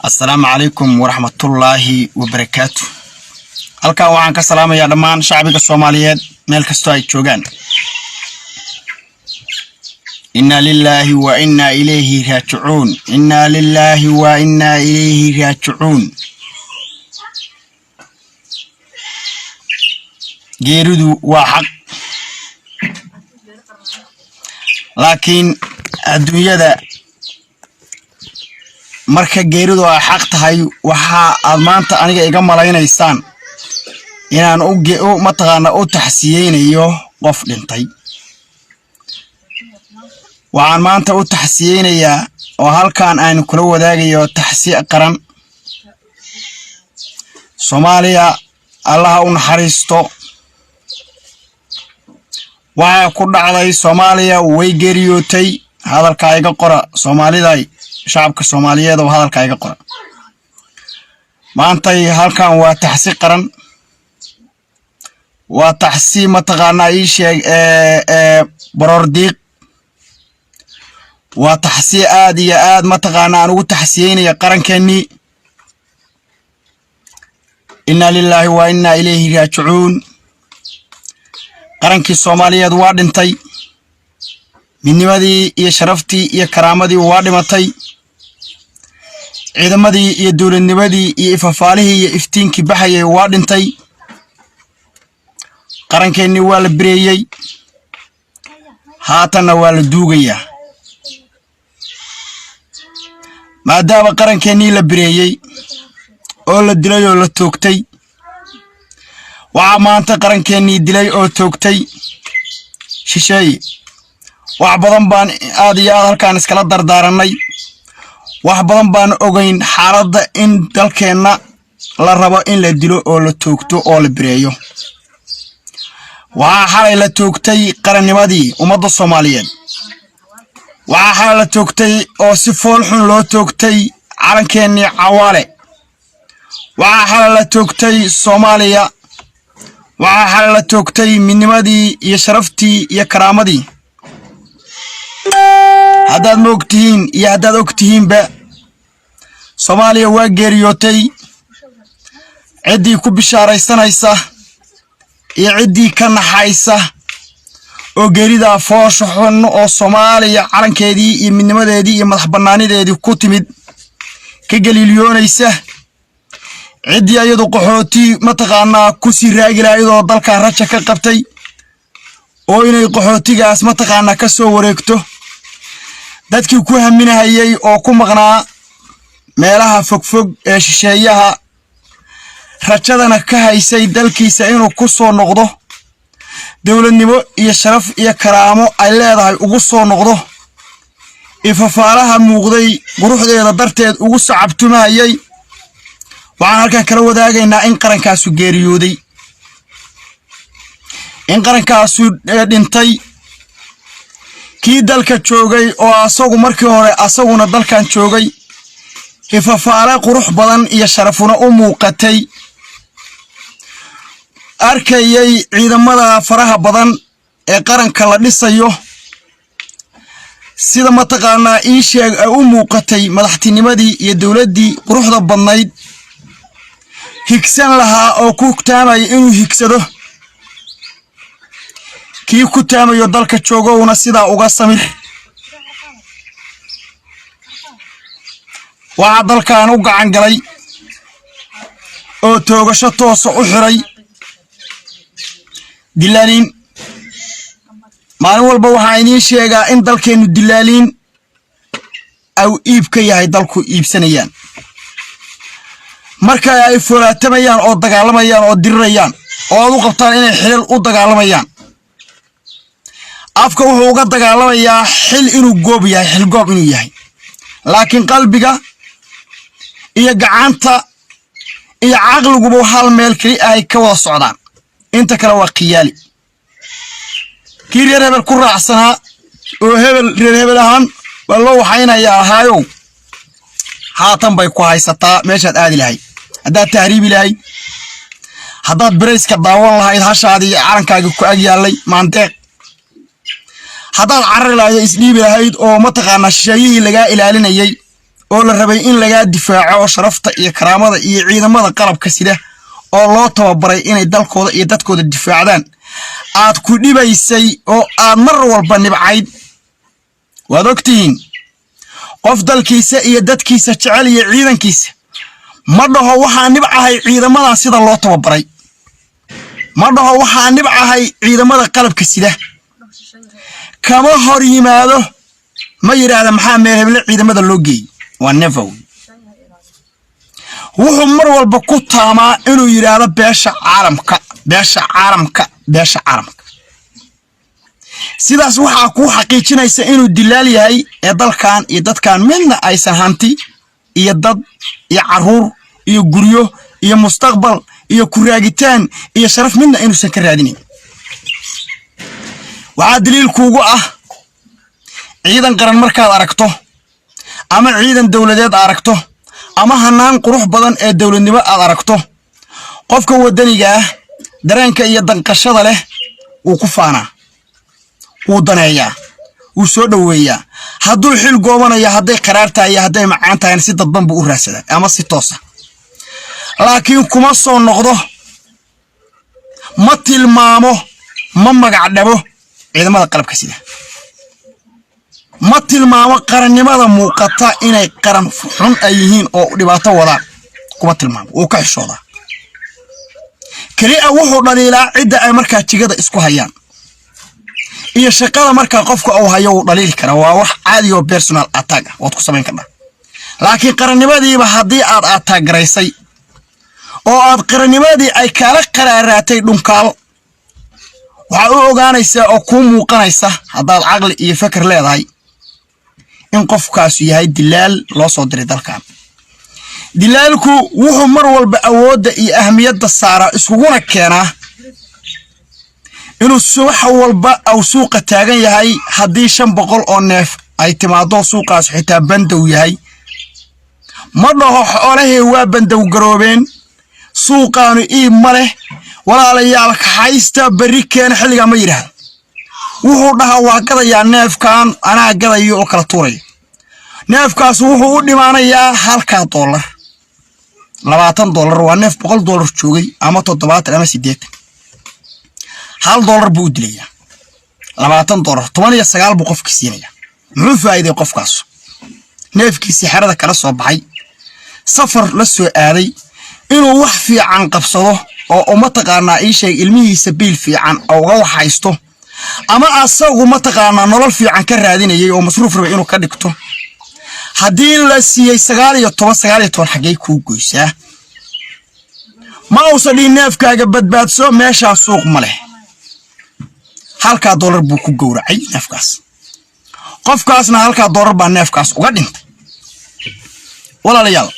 السلام عليكم ورحمة الله وبركاته. halkan waxaan ka salaamayaa dhammaan shacbiga Soomaaliyeed meel kasta ay joogaan. Inna lillahi wa inna ilayhi raaji'uun. Inna lillahi wa inna ilayhi raaji'uun. geeridu waa xaq. laakiin adduunyada marka geeridu ay xaq tahay waxa aad maanta aniga iga malaynaysaan inaan mataqaana u taxsiyeynayo qof dhintay. waxaan maanta u taxsiyeynayaa oo halkaan aan kula wadaagayo taxsiye qaran. Soomaaliya Allah u naxariisto. waxa ku dhacday Soomaaliya way geeriyootay. hadalka iga qora Soomaalida shacabka Soomaaliyeed oo hadalka iga qora. maanta halkaan waa taxsiye qaran. waa taxsiye mataqaana ii sheeg barordiiq. waa taxsiye aad iyo aad mataqaana aan ugu taxsiyeynaya qarankeennii. inna lillahi wa inna ilayhi raaji'uun. qarankii Soomaaliyeed waa dhintay. midnimadii iyo sharaftii iyo karaamadii waa dhimatay. ciidamadii iyo dawladnimadii iyo ifafaalihii iyo iftiinkii baxayay waa dhintay. qarankeenni waa la bireeyay. haatana waa la duugayaa. maadaama qarankeenni la bireeyay oo la dilay oo la toogtay. waxa maanta qarankeenni dilay oo toogtay shisheeye. wax badan baan aad iyo aad halkaan iskala dardaaranay. wax badan baan ogeyn xaaladda in dalkeenna la rabo in la dilo oo la toogto oo la bireeyo. waxa xalay la toogtay qarannimadii ummadda Soomaaliyeed. waxa xalay la toogtay oo si fool xun loo toogtay calankeenni Cawaale. waxa xalay la toogtay Soomaaliya. waxa xalay la toogtay midnimadii iyo sharaftii iyo karaamadii. haddaad moogtihiin iyo haddaad ogtihiinba Soomaaliya waa geeriyootay. ciddii ku bishaaraysanaysa iyo ciddii ka naxaysa oo geerida foosho xun oo Soomaaliya calankeedii iyo midnimadeedii iyo madax bannaanideedii ku timid ka galiiliyoonaysa. ciddii ayadu qaxooti mataqaana ku sii raagi lahaydoo dalka raja ka qabtay oo inay qaxootigaas mataqaana ka soo wareegto. dadkii ku haminahayay oo ku maqnaa meelaha fogfog ee shisheeyaha rajadana ka haysay dalkiisa inuu ku soo noqdo. dawladnimo iyo sharaf iyo karaamo ay leedahay ugu soo noqdo. ifafaalaha muuqday quruxdeeda darteed ugu sacabtumayay. waxaan halkaan kala wadaagaynaa in qarankaasu geeriyooday. in qarankaasu dhintay. kii dalka joogay oo asagu markii hore asaguna dalkan joogay. ifafaale qurux badan iyo sharafuna u muuqatay. arkayay ciidamada faraha badan ee qaranka la dhisayo. sida mataqaana ii sheeg ay u muuqatay madaxtinimadii iyo dawladdii quruxda badnayd. higsan lahaa oo ku taamay inuu higsado. kii ku taamayo dalka joogowna sidaa uga samir. waxa dalkan u gacan galay oo toogasho toos u xiray dilaaliin. maalin walba waxaan idiin sheegaa in dalkeenu dilaaliin ay iib ka yahay dalku iibsanayaan. marka ay foolaatamayaan oo dagaalamayaan oo dirirayaan oo aad u qabtaan inay xilal u dagaalamayaan. afka wuxuu uga dagaalamayaa xil inuu goob yahay, xil goob inuu yahay. laakiin qalbiga iyo gacanta iyo caqliguba hal meel kali ay ka wada socdaan. inta kale waa qiyaali. kii reer hebel ku raacsanaa oo reer hebel ahaan baa loo waxaynayaa ahaayow. haatan bay ku haysataa meeshaad aadi lahayd. haddaad tahriibi lahayd. haddaad birayska daawan lahayd hashaadii calankaaga ku ag yaallay maandeeq. haddaad carari lahayd isdhiibi lahayd oo mataqaana shisheeyihii lagaa ilaalinayay oo la rabay in laga difaaco sharafta iyo karaamada iyo ciidamada qalabka sida oo loo tababaray inay dalkooda iyo dadkooda difaacdaan aad ku dhibaysay oo aad mar walba nibcayd waad ogtihiin qof dalkiisa iyo dadkiisa jecel iyo ciidankiisa ma dhaho waxaa nibcahay ciidamada sida loo tababaray ma dhaho waxaa nibcahay ciidamada qalabka sida kama hor yimaado ma yiraahdo maxaa meel hebel ciidamada loo geeyay waa never wuxuu mar walba ku taamaa inuu yiraahdo beesha caalamka sidaas waxaa ku xaqiijinaysa inuu dilaal yahay ee dalkan iyo dadkan midna aysan hanti iyo dad iyo caruur iyo guryo iyo mustaqbal iyo ku raagitaan iyo sharaf midna inuusan ka raadinin waxaa daliil kuugu ah ciidan qaran markaad aragto ama ciidan dawladeed aragto ama hanaan qurux badan ee dawladnimo aad aragto qofka wadaniga ah dareenka iyo danqashada leh uu ku faana uu daneeyaa uu soo dhaweeyaa hadduu xil goobanayo hadday qaraar tahay hadday macaan tahay si dadban buu u raadsadaa ama si toos ah laakiin kuma soo noqdo ma tilmaamo ma magac dhabo ciidamada qalabka sida ma tilmaamo qarannimada muuqata inay qaran xun ay yihiin oo dhibaato wadaan kuma tilmaamo oo ka xishooda kaliya wuxuu dhaliilaa cidda ay markaa jigada isku hayaan iyo shaqada markaa qofka uu hayo uu dhaliili kara waa wax caadi oo personal attack waad ku samayn kartaa laakiin qarannimadiiba haddii aad attack garaysay oo aad qarannimadii ay kala qaraaraatay dhunkaal waxa uu ogaanaysaa oo ku muuqanaysa haddaad aqli iyo fikir leedahay in qofkaas yahay dilaal loo soo diray dalkan dilaalku wuxuu mar walba awoodda iyo ahmiyadda saara isuguna keenaa inuu subax walba aw suuqa taagan yahay haddii 500 oo neef ay timaado suuqaas xitaa bandow yahay ma dhaho xoolahee waa bandow garoobeen suuqaanu iib ma leh walaalayaal ka haysta bari keen xilliga ma yiraahdo wuxuu dhahaa waa gadayaa neefkan anaa gadayo oo kala tuuray neefkaas wuxuu u dhimaanayaa $1 $20 waa neef $100 joogay ama 70 ama 80 $1 buu dilayaa $20 19 buu qofka siinaya muxuu faa'iiday qofkaas neefkiisa xarada kala soo baxay safar la soo aaday inuu wax fiican qabsado oo uma taqaanaa ii sheeg ilmihiisa biil fiican oo uga waxaysto ama asagu ma taqaanaa nolol fiican ka raadinayay oo masruuf raba inuu ka dhigto haddii la siiyay 19 xagee ku goysaa ma uusan neefkaaga badbaadso meesha suuq ma leh $1 buu ku gowracay neefkaas qofkaasna $1 baa neefkaas uga dhintay walaalayaal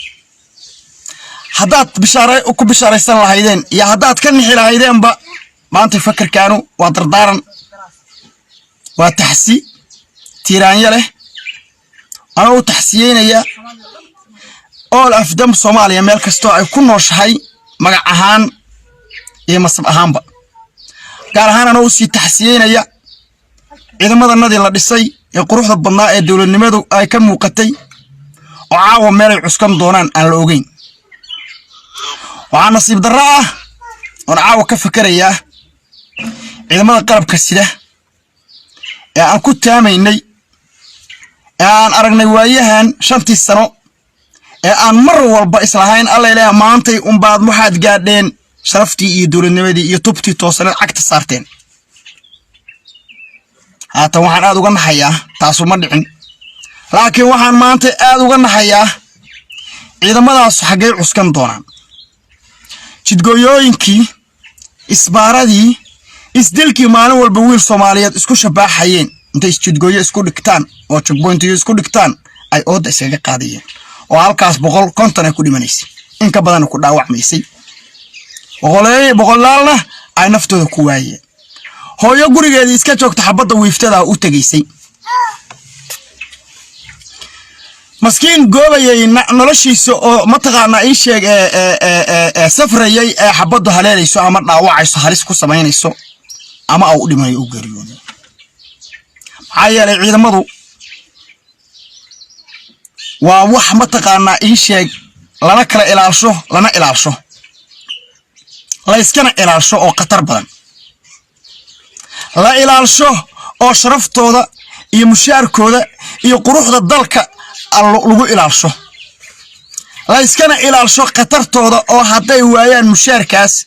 haddaad ku bishaaraysan lahaydeen iyo haddaad ka nixi lahaydeenba maanta fikirkaanu waa dardaaran waa taxsi tiiraanya leh anuu taxsiyeynaya all afdam Soomaaliya meel kasto ay ku nooshahay magac ahaan iyo masab ahaanba gaar ahaan anuu si taxsiyeynaya ciidamadanadii la dhisay ee quruxda badnaa ee dawladnimadu ay ka muuqatay oo caawa meel ay cuskan doonaan aan la ogeyn waxaa nasiib darro ah oo caawa ka fikirayaa ciidamada qalabka sida ee aan ku taamaynay ee aan aragnay waayahan 5 sano ee aan mar walba islahayn alla ilaahay maantay baad waxaad gaadheen sharaftii iyo dawladnimadii iyo tubtii toosan cagta saarteen haatan waxaan aad uga naxayaa taasu ma dhicin laakiin waxaan maanta aad uga naxayaa ciidamadaas xagee cuskan doonaan jidgooyooyinkii isbaaradii isdilkii maalin walba wiil Soomaaliyeed isku shabaxayeen intay jidgooyo isku dhigtaan oo checkpointiyo isku dhigtaan ay ooda isaga qaadayeen oo halkaas 150 ay ku dhimanaysay in ka badan ku dhaawacmaysay boqolaalna ay naftooda ku waayeen hooyo gurigeedii iska joogta xabadda wiiftada u tageysay maskiin goobayay noloshiisa oo ma taqaanaa ii sheeg safrayay ee xabaddu haleelayso ama dhaawacayso halis ku samaynayso ama uu dhimayo u geeriyooday maxaa yeelay ciidamadu ووح متقانا إيشيك لنا كلا إلالشو لنا إلالشو لا يسكن إلالشو أو قطر بدن لا إلالشو أو شرفتو ذا يمشاركو ذا يقروح ذا الدلك لغو إلالشو لا يسكن إلالشو قطرتو ذا أو حتى ويان مشاركاس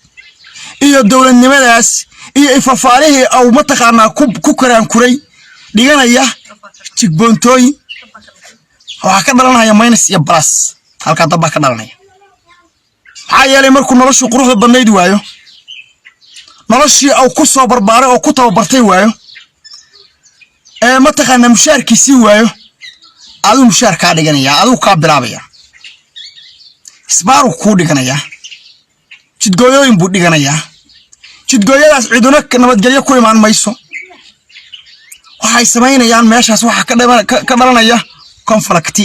iyo dawladnimadaas iyo ifafaarihi aw mataqaana ku karaan kuray dhiganaya jigboontooy waxa ka dhalanaya minus iyo plus halka daba ka dhalanaya maxaa yeelay markuu noloshu quruxda badnayd waayo noloshii aw ku soo barbaaray oo ku tababartay waayo mataqaana mushaarkiisi waayo aduu mushaar ka dhiganaya aduu ka bilaabaya isbaaru ku dhiganaya jidgooyooyin buu dhiganayaa jidgooyadaas ciduna nabadgelyo ku imaan mayso waxay sameynayaan meeshaas waxa ka dhalanaya conflict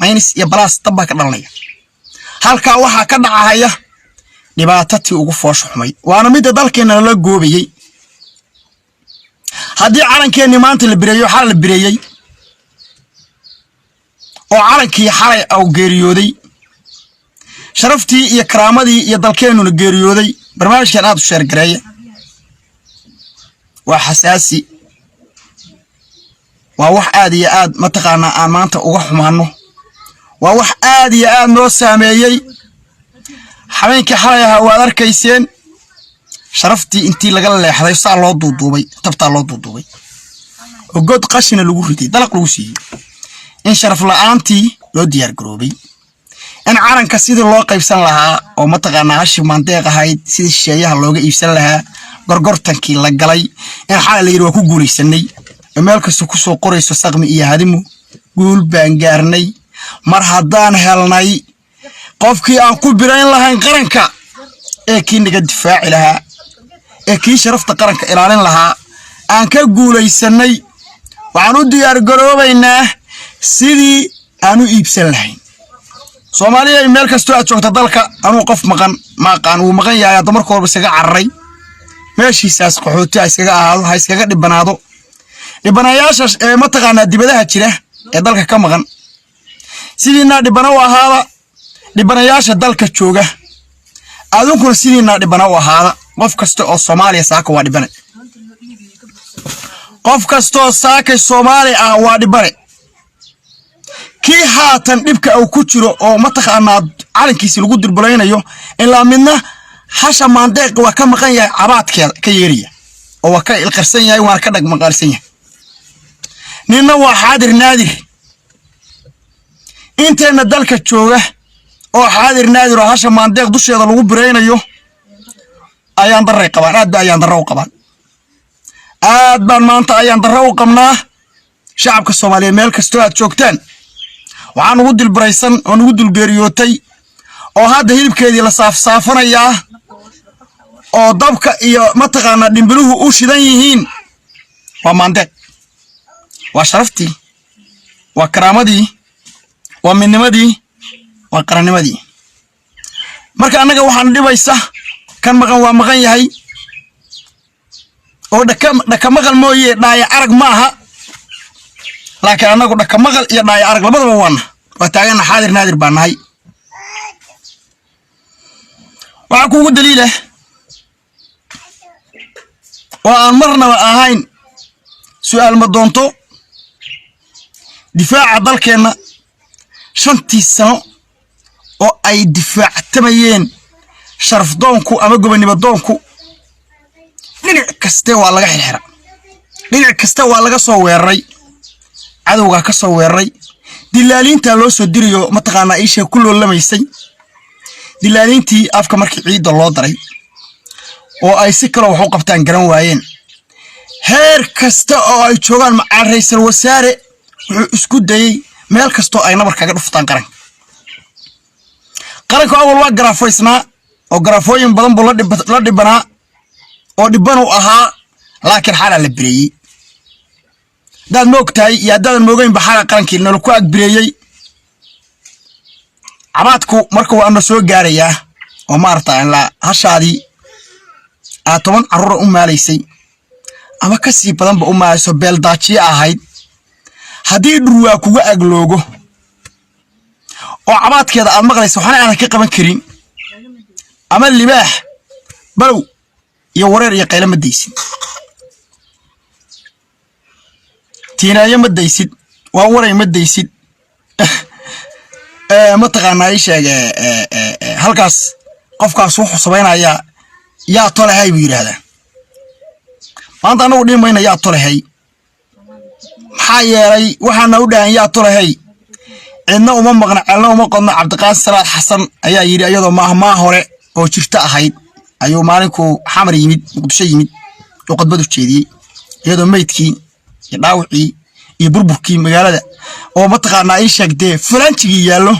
minus iyo plus tabba ka dhalanaya halka waxa ka dhacaya dhibaatadii ugu foosho xumay waana mid dalkeena la goobayay hadii calankeeni maanta la bireeyo xal la bireeyay oo calankii xalay aw geeriyooday شرفتي يا كرامتي يا دلكين ونجريودي برنامج كان هذا الشهر قرية وحساسي ووح آدي آد متقانا آمانته ووح مانو ووح آدي آد نو ساميي حمينك حرايها وادر كيسين شرفتي انتي لقال الله حدا صار لو دودوبي تبتا لو دودوبي وقد قشنا لو ريتي دلق لوسي ان شرف لa'aantii loo diyaar garoobay أنا عارن كسيد الله قيبسان لها أو متقنا عشي منطقة هاي سيد الشيء لوجا يبسان لها قرقرتن كي لقلي إن حال يروح كقولي سني مالك سكوسو قريس وسقمي إيه هادمو قول بانجارني مرحضان هالناي قفكي أنقول برين لها قرنكا إيه نجد دفاع لها إيه شرفت قرنكا إعلان لها أنك قولي سني وعنو ديار قروبينا سيدي أنو يبسان لهين Soomaaliya meel kasto aad joogto dalka anu qof maqan ma qaan uu maqan yahay damarkooda isaga carray meeshiisaas qaxooti isaga ahaado ha iskaga dhibanaado dhibanayaasha ma taqaana dibadaha jira ee dalka ka maqan sidina dhibana u ahaada dhibanayaasha dalka jooga adunkuna sidina dhibana u ahaada qof kasto oo Soomaaliya saaka waa dhibana qof kasto saaka Soomaaliya ah waa dhibana كي هاتن دبك أو كتير أو متخانات على كيس الوجود البلاينيو إلا منا حشا مندق وكم غيا عباد كيرية أو كي القرصية واركدك مقارسية نينا وحاضر نادر أنت ندلك تشوه أو حاضر نادر وحشا مندق دوش هذا الوجود البلاينيو أيام دري قبان أد أيام درو قبان أد بان ما أنت أيام درو قمنا شعبك الصومالي ملك استوى تشوكتان وعن ود البريسن وعن ود الجريوتي أو هذا هيب كذي لصاف صافنا يا أو ضبك يا متقنا نبلوه أوش ذيهين ومندق وشرفتي وكرامتي ومن مدي وقرن مدي مرك أنا جو حن دبيسة كان مغن يهي أو دك مغن مويه نايا أرق معها لكن أنا قلت لك مغل يا ناي أرجع بدو وانا وتاعنا حاضر نادر بانهاي وعكو دليله وأمرنا وأهين سؤال مدونتو دفاع ضلكنا شنتي السنة أو أي دفاع تميين شرف دونكو أما قبني بدونكو لين كستوى على جحيل حرام لين كستوى على جسوا الري عدوغا كسو ويري دلالينتا لو سو ديريو متقانا ايشي كل ولا ميسي دلالينتي افكا markii ciid loo daray oo ay si kala wax u qabtaan garan waayeen heer kasta oo ay joogan ma ra'iisul wasaare wuxuu isku dayay meel kasto ay nabar kaga dhuftaan qaranka awal waa graafaysna oo graafooyin badan buu la dhibanaa oo dhiban u ahaa laakiin xala la bireeyay dad moogtahay ya dad moogayn baxara qarankii nolol ku agbireeyay abaadku markuu aan soo gaaraya oo maarta in la hashaadi aatoban carruur u maalaysay ama ka sii badan ba u maalayso beel daajiye ahayd hadii dhurwaa kuga agloogo oo cabaadkeeda aad maqlayso waxna aan ka qaban karin ama libaax balow iyo wareer iyo qaylo ma deysid tiinaayo ma deysid waa waray ma deysid ma taqaanaa ii sheeg halkaas qofkaas wuxuu samaynayaa yaa tolahay buu yiraahdaa maanta anagu dhimayna yaa tolahay maxaa yeelay waxaana u dhahan yaa tolahay cidna uma maqna celna uma qodno Cabdiqaasim Salaad Xasan ayaa yiri iyadoo maaha hore oo jirta ahayd ayuu maalinku xamar yimid Muqdisho yimid oo qodbadu jeediyay iyadoo meydkii iyo dhaawacii iyo burburkii magaalada oo ma taqaanaa ii sheegtay Faranjigii yaalo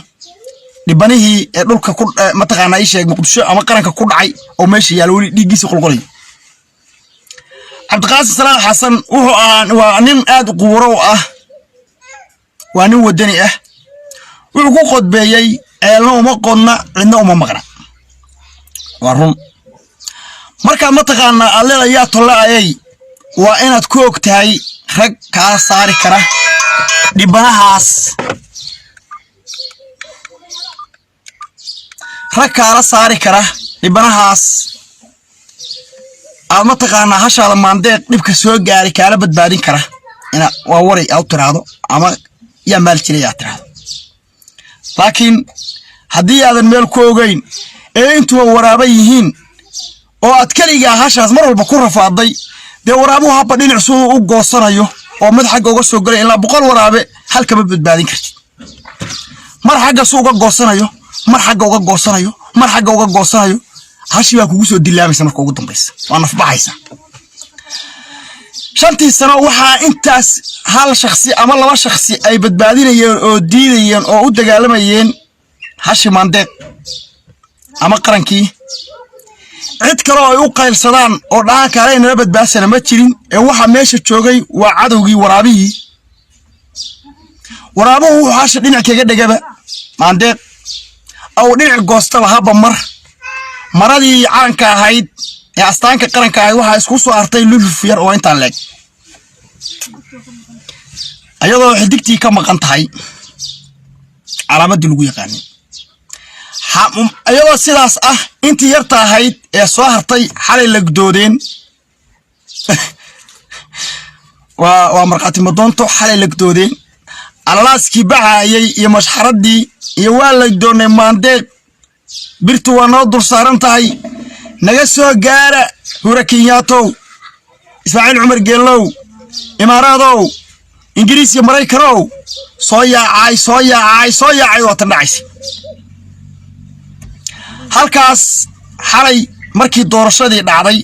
dhibanihii ee dhulka ku ma taqaanaa ii sheeg Muqdisho ama qaranka ku dhacay oo meesha yaalo wali dhigiisa qulqulay Cabdiqaasim Salaad Xasan wuxuu aan waa nin aad u quwaro ah waa nin wadani ah wuxuu ku qodbeeyay ceelna uma qodna cidna uma maqna waa run marka ma taqaanaa alle yaa tolaayay waa inaad ku ogtahay rag ka saari kara dhibanahaas rag kala saari kara dhibanahaas ama taqaanaa hashaada maandeeq dhibka soo gaari kala badbaadin kara ina waa waray aw tiraado ama yaa maal jiray aad tiraado laakiin haddii aadan meel ku ogeyn ee intuu waraaba yihiin oo aad kaliya hashaas mar walba ku rafaaday de waraabuhu haba dhinac soo u goosanayo oo mid xagga uga soo galay ilaa 100 waraabe halka badbaadin kartid mar xagga soo uga goosanayo mar xagga uga goosanayo mar xagga uga goosanayo hashi baa kugu soo dilaamaysa marka ugu dambaysa waa naf baxaysa shantii sano waxa intaas hal shakhsi ama laba shakhsi ay badbaadinayeen oo diidayeen oo u dagaalamayeen hashi maandeeq ama qarankii cid kale oo ay u qaylsadaan oo dhaan kale inaba badbaasana ma jirin ee waxa meesha joogay waa cadowgii waraabihii waraabuhu hashi dhinac kaga dhagaba maandeeq aw dhinac goostaba haba maradii calanka ahayd ee astaanka qaranka ahayd waxa isku soo artay luluf yar oo inta leeg ayadoo xidigtii ka maqan tahay calaamadii lagu yaqaan ayadoo sidaas ah intii yarta ahayd ee soo hartay xalay la gdoodeen waa marqaati madoonto xalay la gdoodeen alalaaskii baxayay iyo mashxaradii iyo waa la doonay maandeeq birtu waa noo dul saaran tahay naga soo gaara hurakiyaatow Ismaaciil Cumar Geelow Imaaradow Ingiriis iyo Mareykaanow soo yaacay oo tan dhacaysa halkaas xalay markii doorashadii dhacday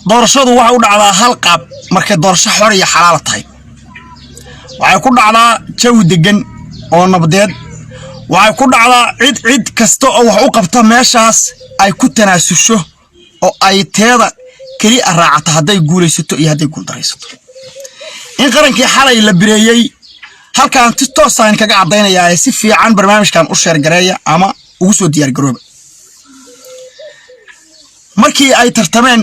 doorashadu waxa u dhacdaa hal qaab markay doorasho xor iyo xalaal tahay waxay ku dhacdaa jawi degan oo nabadeed waxay ku dhacdaa cid kasta oo wax u qabta meeshaas ay ku tanaasusho oo ay teeda kali raacato haday guulaysato iyo haday guul dareysato in qarankii xalay la bireeyay halkaan si toos ah kaga cadeynaya si fiican barnaamijkan u sheer gareeya ama ugu soo diyaar garooba markii ay tartameen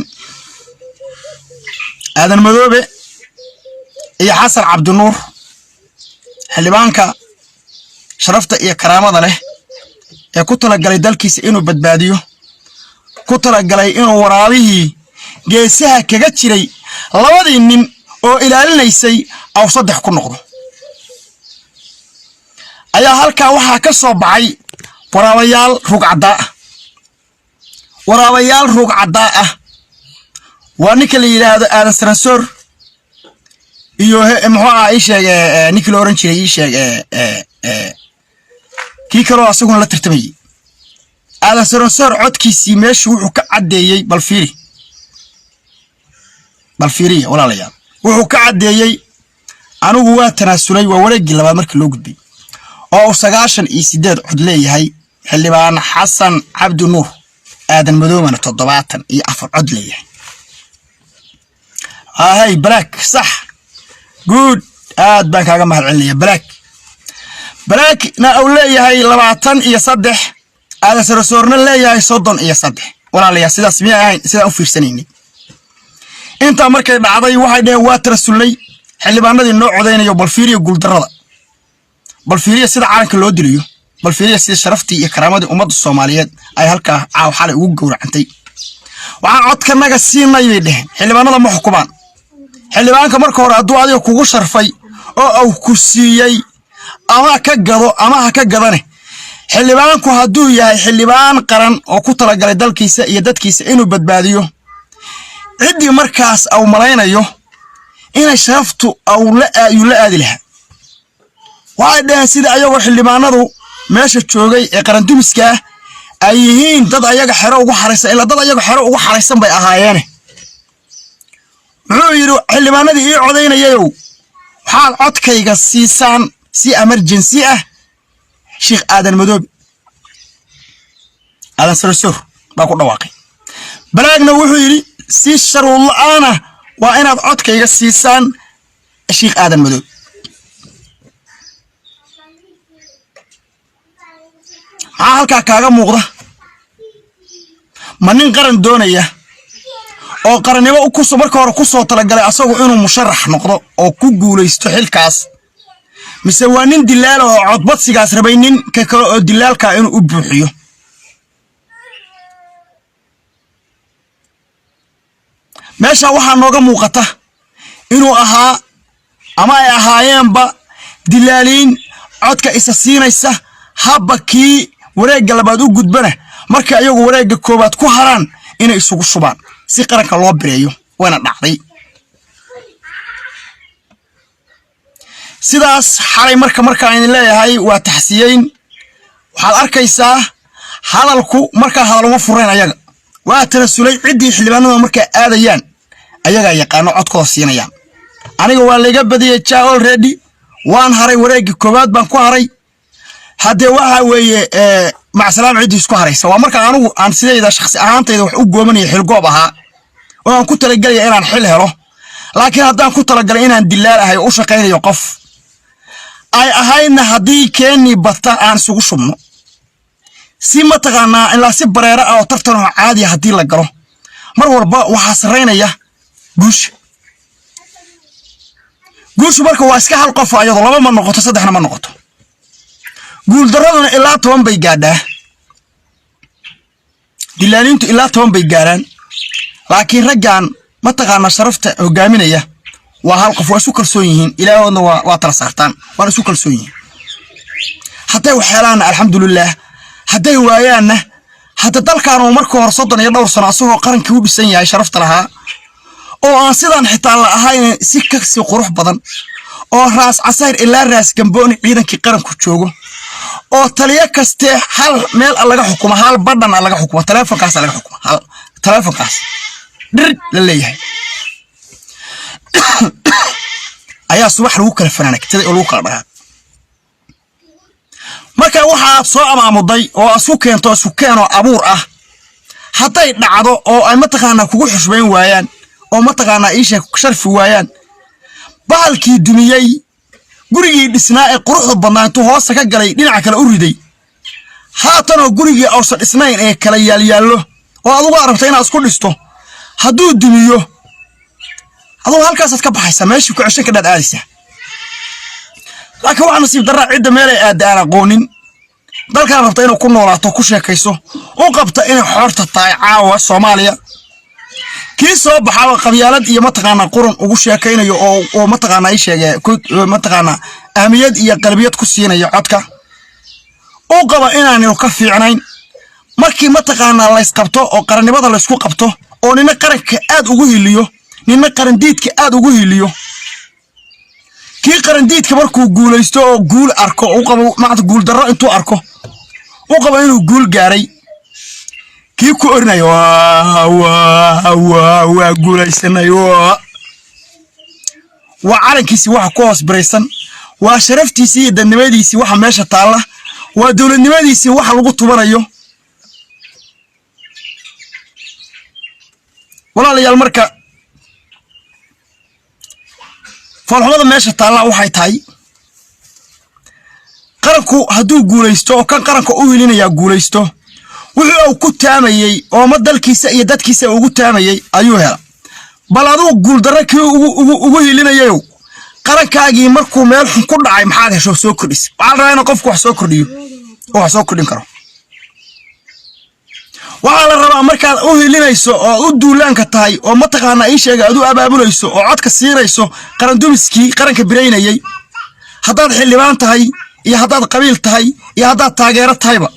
aadan madoobe iyo xasan cabdinuur xildhibaanka sharafta iyo karaamada leh ee ku talagalay dalkiisa inuu badbaadiyo ku talagalay inuu waraabihii geesaha kaga jiray labadii nin oo ilaalinaysay aw saddex ku noqdo ayaa halka waxa ka soo baxay waraabayaal rug cadda ah waa ninka la yiraahdo aadan sanasoor iyo muxuu ah ii sheeg ninka la oran jiray ii sheeg kii kale oo asaguna la tartamayay aadan sanasoor codkiisii meesha wuxuu ka cadeeyay bal fiiriya walaalayaal wuxuu ka cadeeyay anigu waa tanaasulay waa wareegii labaad markii loo gudbay oo 98 cod leeyahay xildhibaan xasan cabdi nuur aadan madoobana 74 cod leeyahay هاي بلاك صح good aad baan kaaga mahad celinaya balaak na awleeyahay هاي 23 aad sarasoorna leeyahay 33 walaalayaal sidaas miyaa ahayn sida u fiirsanayni inta markay dhacday waxay dhaheen waa tarasulay xildhibaanadii noo codeynayo bal fiiriyo guul darada bal fiiriya sida caalanka loo diliyo bal fiiriya sida sharaftii iyo karaamadii ummadda Soomaaliyeed ay halka caaw xalay ugu gowracantay waxaan codkanaga siinay dheh xildhibaanada ma xukumaan xildhibaanka marka hore aduu adiga kugu sharfay oo uu ku siiyay ama ka gado ama ha ka gadane xildhibaanku haduu yahay xildhibaan qaran oo ku talagalay dalkiisa iyo dadkiisa inuu badbaadiyo cidii markaas aw malaynayo inay sharaftu aw la aadi lahaa waxay dhahan sida ayagoo xildhibaanadu meesha joogay ee qaran dumiska ay yihiin dad ayaga xero ugu xareysan ila dad ayaga xero ugu xareysan bay ahaayeen wuxuu yiri xildhibaanadii ii codeynayo waxaan codkayga siisaan si emergency ah Sheikh Aadan Madoobe Aadan Sarsoor baa ku dhawaaqay balaagna wuxuu yiri si sharul la'aana waa inaad codkayga siisaan Sheikh Aadan Madoobe halka kaaga muuqda manin qaran doonaya oo qarannimo u ku soo marka hore ku soo talagalay asagu inuu musharax noqdo oo ku guuleysto xilkaas mise waa nin dilaal oo codbadsigaas rabaynin ka kale oo dilaalka inuu u buuxiyo meesha waxa nooga muuqata inuu ahaa ama ay ahaayeenba dilaaliin codka isa siinaysa habakii wareegga labaad u gudbana marka ayagu wareegga koobaad ku haraan inay isugu shubaan si qaranka loo bireeyo wana dhacday sidaas xalay marka aan leeyahay waa taxsiyeyn waxaad arkaysaa hadalku marka hadaluma fureen ayaga waa tanasulay cidii xildhibaanada marka aadayaan ayaga yaqaano codkooda siinayaan aniga waa laga badiyay already waan haray wareegga koobaad baan ku haray hadee waxa weeye ma salaam cidii isku haraysa waa marka anigu aan sidayda shakhsi ahaantayda wax u goomanay xil goob ahaa oo aan ku talagalay inaan xil helo laakiin haddaan ku talagalay inaan dilaal ahay oo u shaqeynayo qof ay ahayna hadii keeni bata aan isugu shubno si ma taqaanaa ilaa si bareera oo tartan oo caadi ah hadii la galo mar walba waxa sareynaya guush marka waa iska hal qof ayado laba ma noqoto saddexna ma noqoto guul daraduna ilaa 10 bay gaadhaa dilaalintu ilaa 10 bay gaaraan laakiin raggan ma taqaana sharafta hogaaminaya waa hal qof oo isu kalsoon yihiin ilaahoodna waa tala saartaan waa isu kalsoon yihiin haday waxyeelaan alxamdulillah haday waayaana hada dalkan oo markii hore 30 iyo dhowr sano asoo qarankii u dhisan yahay sharafta lahaa oo aan sidaan xitaa la ahayn si kaksi qurux badan oo raas casayr ilaa raas gambooni ciidankii qaranku joogo oo taliya kaste hal meel laga xukumo hal badhan laga xukumo telefonkaas laga xukumo hal telefonkaas dir la leeyahay ayaa subax lagu kala fanaanagtay oo lagu kala dhagaa marka waxa soo amaamuday oo isku keento isku keeno abuur ah haday dhacdo oo ay ma taqaana kugu xushmeyn waayaan oo ma taqaana iisha sharfi waayaan bahalkii dumiyay gurigii dhisnaa ee quruxda badnaa intuu hoos ka galay dhinaca kale u riday haatan oo gurigii awsad dhisnayn ee kala yaallo oo adigu arabtay inaad isku dhisto haduu dumiyo adoo halkaas ka baxaysa meeshii ku ceshan ka aadaysa laakiin waxa nasiib darra cid meel ay aadaan aqoonin dalka rabta inuu ku noolaato ku sheekayso oo qabta in xorta tahay caawa Soomaaliya kii soo baxay qabyaalad iyo ma taqaana quran ugu sheekaynayo oo ma taqaana ay sheegay ma taqaana ahmiyad iyo qalbiyad ku siinayo codka oo qaba inaanu ka fiicnayn markii ma taqaana la isqabto oo qarannimada la isku qabto oo nina qaranka aad ugu hiliyo nina qarandiidka aad ugu hiliyo kii qarandiidka markuu guuleysto oo guul arko oo qabo macad guul darro intuu arko oo qabo inuu guul gaaray kii ku ornayo waa guuleysanayo waa calankiisi waxa ku hoos bareysan waa sharaftiisi iyo dadnimadiisi waxa meesha taala waa dawladnimadiisi waxa lagu tubanayo walaalayaal marka falxumada meesha taala waxay tahay qaranku haduu guuleysto oo kan qaranka u hilinaya guuleysto wuxuu ku taamayay oo ma dalkiisa iyo dadkiisa ugu taamayay ayuu hela bal aduu guul darro kii ugu hilinayo qarankaagii markuu meel xun ku dhacay maxaad hesho soo kordhis waxaan rabaa in qofku wax soo kordhiyo oo wax soo kordhin karo waxaa la rabaa markaad u hilinayso oo u duulaanka tahay oo mataqaana ii sheega aad u abaabulayso oo codka siinayso qaran dumiskii qaranka bireynayay haddaad xildhibaan tahay iyo haddaad qabiil tahay iyo haddaad taageero tahayba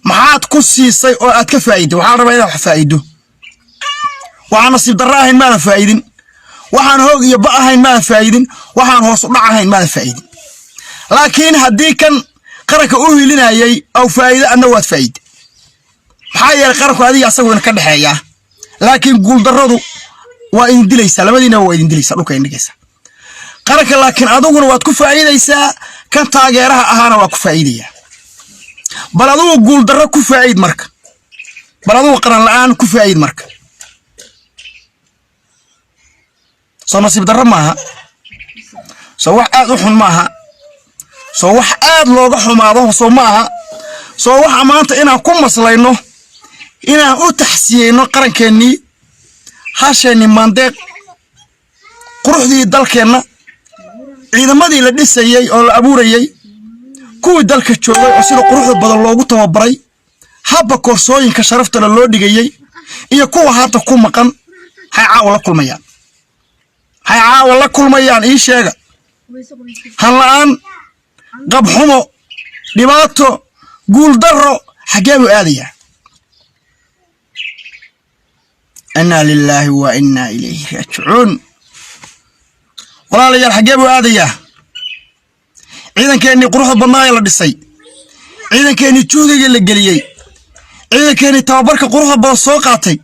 maxaad ku siisay oo aad ka faa'iido waxaan rabaa inaad wax faa'iido waxaan nasiib darro ahayn maadan faa'iidin waxaan hoog iyo ba ahayn maadan faa'iidin waxaan hoos u dhac ahayn maadan faa'iidin laakiin haddii kan qaranka u hilinayay aw faa'iido adna waad faa'iide maxaa yeelay qaranku adiga asaguna ka dhaxeeyaa laakiin guuldarradu waa idin dilaysaa labadiina waa idin dilaysaa dhulka indhigaysa qaranka laakiin aduguna waad ku faa'iidaysaa kan taageeraha ahaana waa ku faa'iidayaa bal adugu guuldarro ku faa'iid marka bal adugu qaran la'aan ku faa'iid marka soo nasiib darro maaha soo wax aad u xun maaha soo wax aad looga xumaado soo maaha soo waxa maanta inaan ku maslayno inaan u taxsiyeyno qarankeenii hasheenii mandeeq quruxdii dalkeenna ciidamadii la dhisayay oo la abuurayay kuwii dalka joogay oo sida quruxda badan loogu tababaray habba koorsooyinka sharafta loo dhigayay iyo kuwa hadda ku maqan hay caawa la kulmayaan ii sheega han la'aan qab xumo dhibaato guuldarro xagee buu aadayaa inna lillahi wa inna ilayhi raaji'uun walaalayaal xagee buu aadayaa ciidankeenii quruxda badnaa la dhisay ciidankeenii juhdiga la geliyay ciidankeenii tababarka quruxda badan soo qaatay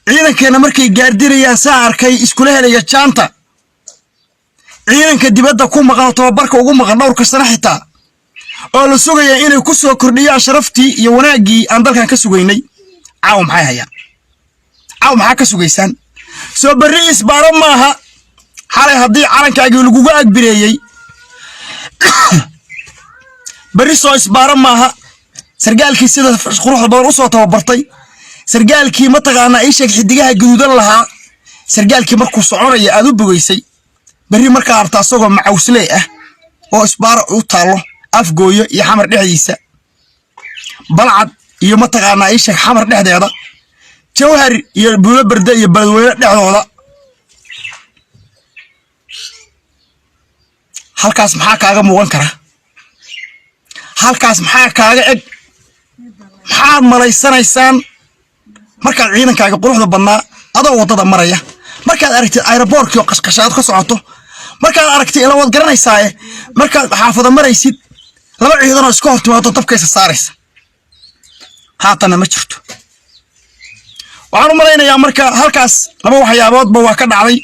ciidankeena markay gaardirayaan saa arkay iskula helaya jaanta ciidanka dibadda ku maqan tababarka ugu maqan dhowrka sano xitaa oo la sugaya inay ku soo kordhiyaan sharaftii iyo wanaagii aan dalkan ka sugaynay caaw maxay hayaan caaw maxaa ka sugaysaan soo barri isbaaro maaha xalay haddii calankaagii lagugu agbireeyey barri soo isbaaro maaha sargaalkii sida quruxda badan u soo tababartay sargaalkii mataqaanaa ii sheeg xidigaha gaduudan lahaa sargaalkii markuu soconaya aad u bogaysay barri markaa arta asagoo macawslee ah oo isbaaro u taallo afgooyo iyo xamar dhexdiisa balcad iyo mataqaanaa ii sheeg xamar dhexdeeda jawhar iyo buulo berde iyo beledweyne dhexdooda halkaas maxaa kaaga muuqan kara halkaas maxaa kaaga eg maxaad malaysanaysaan markaad ciidankaaga quruxda badnaa adoo waddada maraya markaad aragtid aeroboortkii oo qashqashaad ka socoto markaad aragtid ila wad garanaysaa markaad xaafada maraysid laba ciidan oo iska hortimaado dabkaysa saaraysa haatana ma jirto waxaan u malaynayaa marka halkaas laba waxyaaboodba waa ka dhacday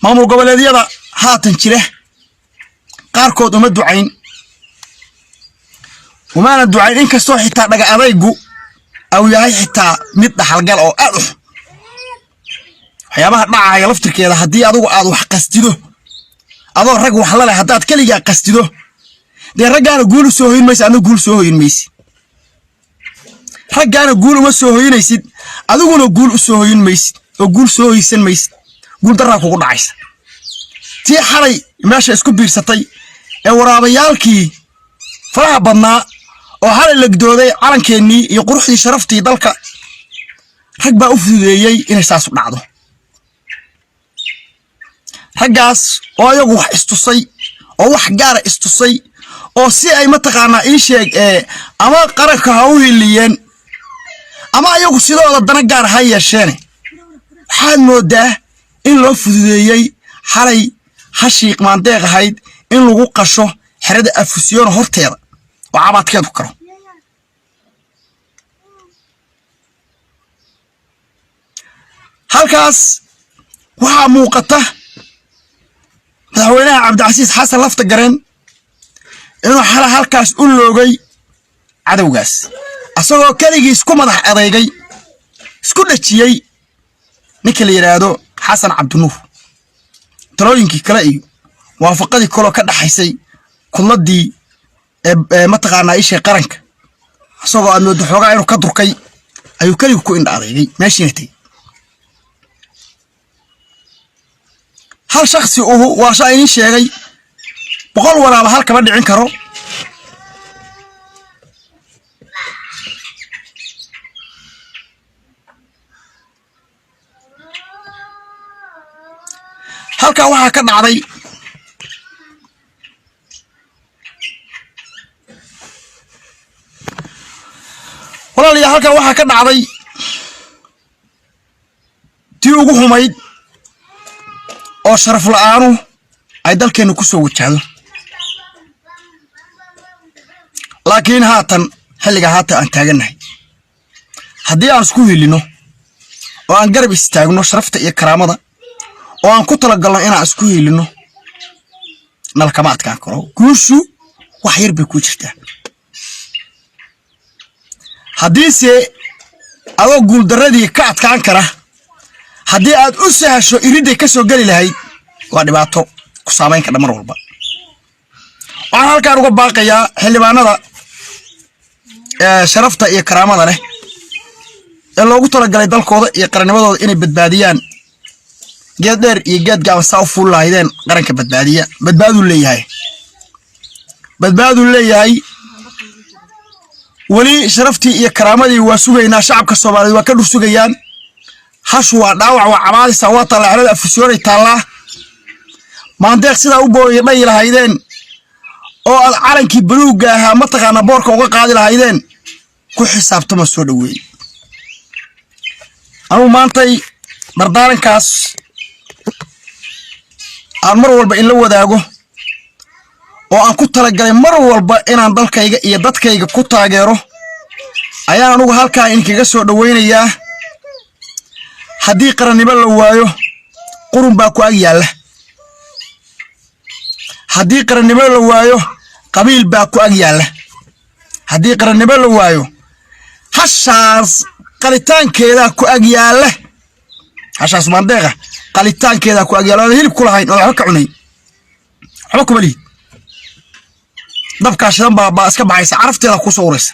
maamul goboleedyada haatan jira qaarkood uma ducayn umaana ducayn inkastoo xitaa dhaga adaygu aw yahay xitaa mid dhaxalgal oo aad u waxyaabaha dhacaya laftirkeeda haddii adigu aad wax qastido adoo rag wax la leh haddaad keligaa qastido dee raggaana guul u soo hoyin maysid adna guul soo hoyin maysid raggaana guul uma soo hoyinaysid adiguna guul u soo hoyin maysid oo guul soo hoysan maysid guul darraa kugu dhacaysa tii xalay meesha isku biirsatay ee waraabayaalkii faraha badnaa oo xalay lagdooday calankeenii iyo quruxdii sharaftii dalka rag baa u fududeeyey inay saas u dhacdo raggaas oo ayagu wax istusay oo wax gaara istusay oo si ay mataqaanaa ii sheeg ama qaranka ha u hiliyeen ama ayagu sidooda dana gaar ha yeesheene waxaad moodaa in loo fududeeyey xalay hashiiq maandeeq ahayd in lagu qasho xerada afusyoona horteeda oo cabaadkeedu karo halkaas waxaa muuqata madaxweynaha cabdicasiis xasan lafta gareen inuu xala halkaas u loogay cadowgaas asagoo keligiis ku madax adeegay isku dhajiyey ninka la yiraahdo xasan cabdinuur talooyinkii kale iyo waafaqadii kale ka dhaxaysay kulladii mataqaanaa ishee qaranka asagoo aad moodo xoogaa inuu ka durkay ayuu keligu ku indha adeegay meeshiina tegey hal shakhsi waa shay sheegay boqol waraaba halka ma dhicin karo halka waxa ka dhacday walaaliya halka waxa ka dhacday tii ugu xumayd oo sharaf la'aanu ay dalkeena ku soo wajahdo laakiin haatan xilliga haatan aan taaganahay haddii aan isku helino oo aan garab istaagno sharafta iyo karaamada oo aan ku talagalno inaan isku helino nalkama adkaan karo guushu wax yar bay ku jirtaa haddiise adoo guuldaradii ka adkaan kara haddii aad u sahasho iriday ka soo gali lahayd waa dhibaato ku saameyn ka dhamar walba waxaan halkaan uga baaqayaa xildhibaanada sharafta iyo karaamada leh ee loogu talagalay dalkooda iyo qarannimadooda inay badbaadiyaan geed dheer iyo geed gaaban saa u fuul lahaydeen qaranka badbaadiya badbaaduu leeyahay weli sharaftii iyo karaamadii waa sugaynaa shacabka Soomaaliyeed waa ka dhur sugayaan hashu waa dhaawac waa camaadisa waa talaacada afisooray taala maandeeq sida u booyay lahaydeen oo aad calankii buluuga ahaa ma taqaana boorka uga qaadi lahaydeen ku xisaabtama soo dhaweey anu maantay bardaarankaas aan mar walba in la wadaago oo aan ku talagalay mar walba inaan dalkayga iyo dadkayga ku taageero ayaan anugu halkaa in kaga soo dhaweynayaa haddii qarannimo la waayo qurun baa ku ag yaalla haddii qarannimo la waayo qabiil baa ku ag yaalla haddii qarannimo la waayo hashaas qalitaankeeda ku ag yaalla hashaas mandeeqa qalitaankeeda ku ag yaalla hilib ku lahayn oo waxba ka cunay waxba kuma lihi dabka shidan baa iska baxaysa carafteeda ku soo uraysa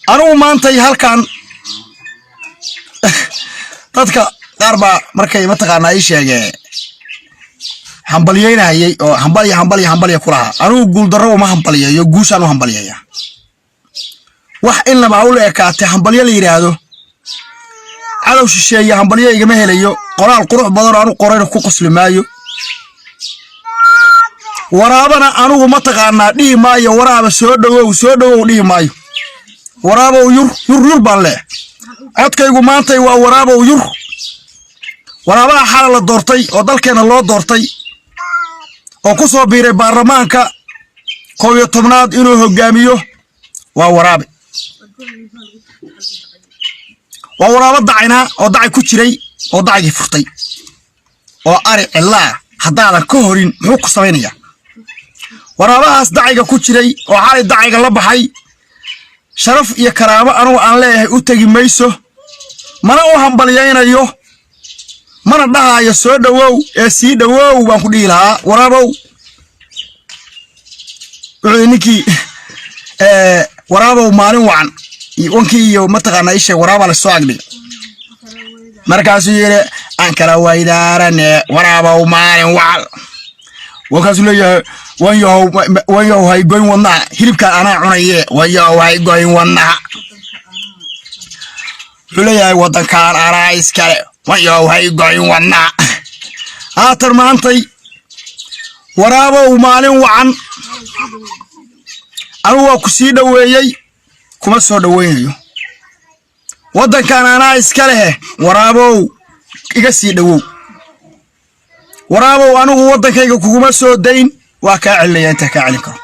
anu maantay halkan dadka qaar baa markay ma taqaana ay sheegay hambalyeynayay oo hambalye kulaha anu guul darro ma hambalyeeyo guushan u hambalyeeya wax in la maawul ekaatay hambalye la yiraahdo calow shisheeya hambalye igama helayo qoraal qurux badan anu qorayna ku qoslimaayo waraabana anugu ma taqaana dhii maayo waraaba soo dhawow dhii maayo waraabo yur baan codkaygu maantay waa waraabo yur waraabaha xal la doortay oo dalkeena loo doortay oo ku soo biiray baarlamaanka 11aad inuu hogaamiyo waa waraabe waa waraabo dacayna oo dacay ku jiray oo dacay furtay oo ari ilaa hadaadan ka horin muxuu ku sameeynaya waraabahaas dacayga ku jiray oo xalay dacayga la baxay sharaf iyo karaamo anu aan leeyahay u tagi mayso mana u hambalyeeynayo mana dhahayo soo dhawow ee sii dhawow baan ku dhihi lahaa waraabow ninkii waraabow maalin wacan wankii iyo ma taqaana isha waraaba la soo agdhig markaasuu yiri aan kala waydaarane waraabow maalin wacan wakaasuu leeyahay wanyahow hay goyn wadnaha hilibka anaa cunaye wanyahow hay goyn wadnaha wuxuu leeyahay wadankaan anaa iskale wanyahow hay goyn wadnaha haatan maantay waraabow maalin wacan anu waa ku sii dhaweeyey kuma soo dhaweynayo wadankaan anaa iskale waraabow iga sii dhawow waraabow anigu wadankayga kuguma soo dayn waa ka celinaya inta ka celin karo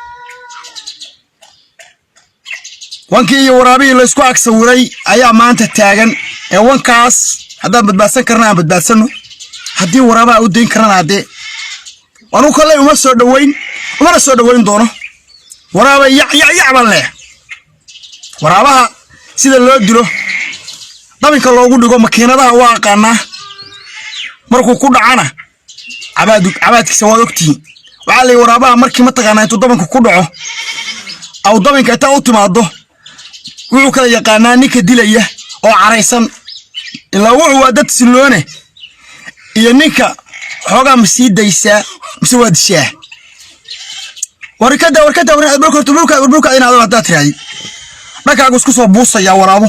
wankii iyo waraabihii la isku agsawiray ayaa maanta taagan ee wankaas haddaan badbaadsan karna aan badbaadsano haddii waraabaha u dayn karana haddee anu kale uma soo dhaweyn doono waraaba yacban leh waraabaha sida loo dilo dabinka loogu dhigo makiinadaha waa aqaanaa markuu ku dhacana cabaadkiisa waa ogtihiin waxaa la waraabaha markii ma taqaanaa intuu dabanka ku dhaco aw dabanka intaa u timaado wuxuu kala yaqaanaa ninka dilaya oo caraysan إلا وعوا دت سلونه ينكا حوجا مسيديسا مسواد الشاه وركدا بركة إن هذا دات يعني marka aad isku soo buusaya waraabo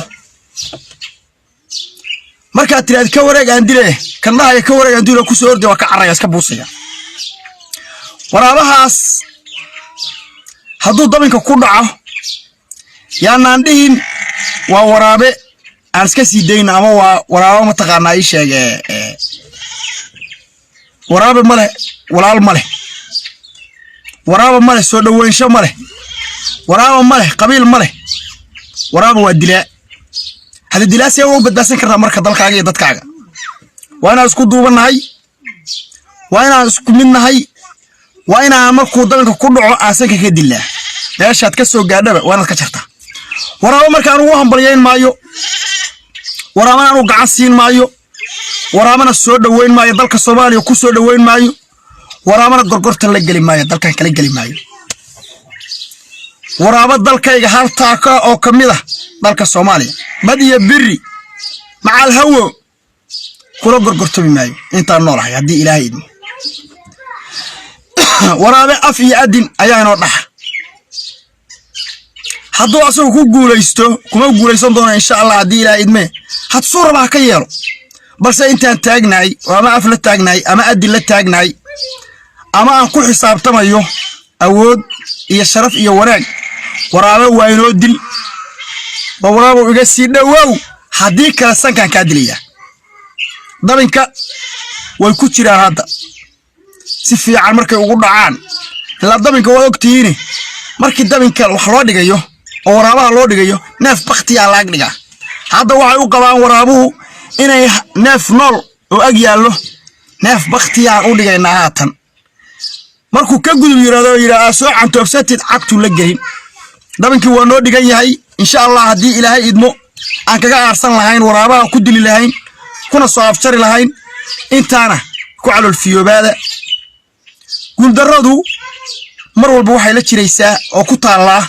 marka tiraad ka wareeg aan dilay kan dhahay ka wareeg aan dilay ku soo orday waa ka caraya iska buusaya waraabahaas haduu dabinka ku dhaco yaanaan dhihin waa waraabe aan iska sii deeyna ama waa waraabo ma taqaanaa ii sheegay waraabe male walaal male waraabo male soo dhawaansho male waraabo male qabiil male waraabo waa dilaa hada dilaa si uu badbaasan karaa marka dalkaaga iyo dadkaaga waana isku duubanahay waana isku midnahay waana markuu dalka ku dhaco aasanka ka dilaa meeshaad ka soo gaadhaba waana ka jartaa waraabo marka aanu hambalyeyn maayo waraabo aanu gacan siin maayo waraabana soo dhaweyn maayo dalka Soomaaliya ku soo dhaweyn maayo waraabana gorgorta la gali maayo dalkan kala gali maayo waraabo dalkayga hal taaka oo kamid ah dalka Soomaaliya badiya biri macal hawo kula gorgortami maayo inta noolahay hadii Ilaahay idmo waraabe af iyo adin ayaa inoo dhax hadduu asoo ku guulaysto kuma guulaysan doona insha Allah hadii Ilaahay idme had suuraba ka yeelo balse intaan taagnaay ama af la taagnaay ama adin la taagnaay ama aan ku xisaabtamayo awood iyo sharaf iyo wanaag waraabe waa inoo dil waraabo iga sii dhawow hadii kala sankan ka dilaya dabinka way ku jiraan hadda si fiican markay ugu dhacaan la dabinka waa ogtiina markii dabinka wax loo dhigayo oo waraabaha loo dhigayo neef baqtiya laag dhiga hadda waxay u qabaan waraabuhu inay neef nool oo ag yaallo neef baqtiya u dhigayna haatan markuu ka gudub yiraahdo soo cantoobsatid cagtu la gelin dabinkii waa noo dhigan yahay insha Allah hadii Ilaahay idmo aan kaga aarsan lahayn waraabaha ku dili lahayn kuna soo afjari lahayn intaana ku calool fiyoobaada guldaradu mar walba waxay la jiraysaa oo ku taala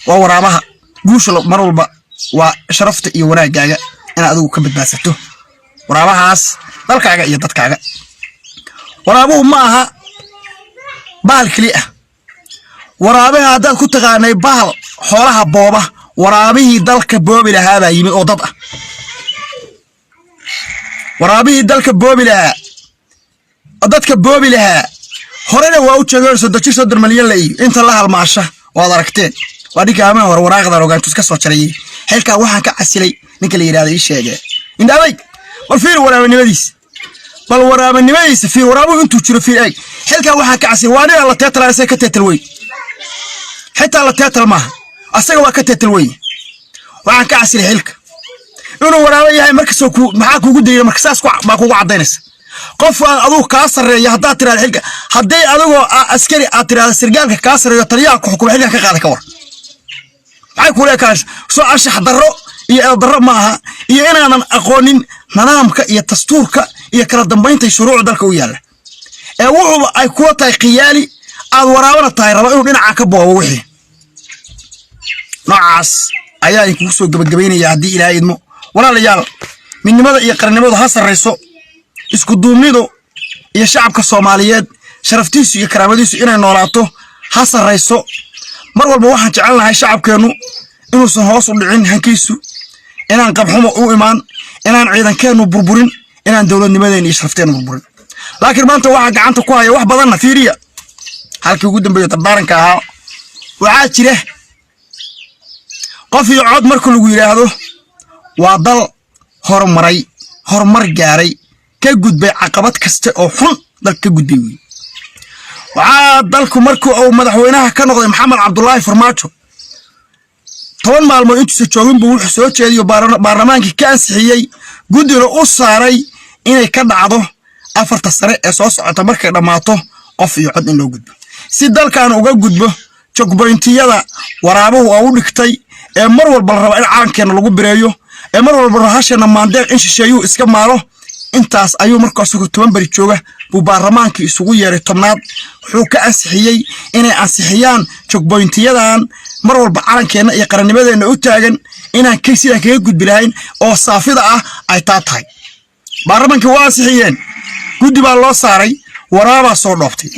waa waraabaha guusha mar walba waa sharafta iyo wanaagaaga in adigu ka badbaadsato waraabahaas dalkaaga iyo dadkaaga waraabuhu ma aha bahal kaliya waraabaha hadda ku taqaanay bahal xoolaha booba waraabihii dalka boobi lahaa baa yimid oo dad ah waraabihii dalka boobi lahaa dadka boobi lahaa horena waa u jeegay 3 milyan la iyo inta la halmaasha waad aragteen waa dhigaaman hore waraaqda rogaantus ka soo jaray xilka waxaan ka casilay ninka la yiraahdo ii sheegay indhaabay war fiir waraabanimadiis bal waraabanimadiis fiir waraabu intuu jiro fiir ay xilka waxaan ka casilay waa nin la teetalay ka teetal way حتى لا تياتل معها أصلا وكتياتل وين وعن كعسل حلك إنه ولا وياه مركز معاك وجود مركزاس معك وعدينس قف أدوه كاسر يهدا ترى الحلك هدي أدوه عسكري أترى السرقان كاسر يطريقك حكومة حلك كقاعد كور معك ولا كاش سو أشح ضرّ يضرّ معها أنا أقولين ننامك يتستورك يكرر دمبين تشروع ذلك وياه وهو أكوتا قيالي أدورانا تايرة إنه دينا عكبوا ووحي نعاس أيها يكوسو قبقبين يهدي إلى إدمو ولا ليال من لماذا يقرن لماذا حصر رئيسو اسكو دوميدو يا شعب كالصوماليات شرفتيسو يكرامديسو إنا نوراتو حصر رئيسو مروا بواحد جعلنا هاي شعب كانوا إنو سنهوصوا لعين هنكيسو إنا نقبحوما أو إيمان إنا نعيدان كانوا بربورين إنا دولة نماذا يشرفتين بربورين لكن ما أنت واحد عنتو كوايا واحد بضلنا فيريا halkii ugu dambeeyay tabaaranka ahaa waxa jira qof iyo cod markuu lagu yiraahdo waa dal horumar gaaray ka gudbay caqabad kasta oo xun dalka gudbay waxa dalku markuu uu madaxweynaha ka noqday Maxamed Cabdullaahi Farmaajo 10 maalmood intuu joogin buu wuxuu soo jeediyo baarlamaankii ka ansixiyay guddiga u saaray inay ka dhacdo 4 sare ee soo socota markay dhamaato qof iyo cod in loo gudbo si dalkan uga gudbo jogboyntiyada waraabuhu oo u dhigtay ee mar walba la rabo in caankeena lagu bireeyo ee mar walba rahashana maandeeq in shisheeyo iska maalo intaas ayuu markaas ugu 10 bari jooga buu baarlamaanka isugu yeeray 10aad wuxuu ka ansixiyay inay ansixiyaan jogboyntiyadan mar walba caankeena iyo qarannimadeena u taagan inaan kaysiga kaga gudbi lahayn oo saafida ah ay taatahay baarlamaanka waa sixiyeen guddi baa loo saaray waraaba soo dhoobtay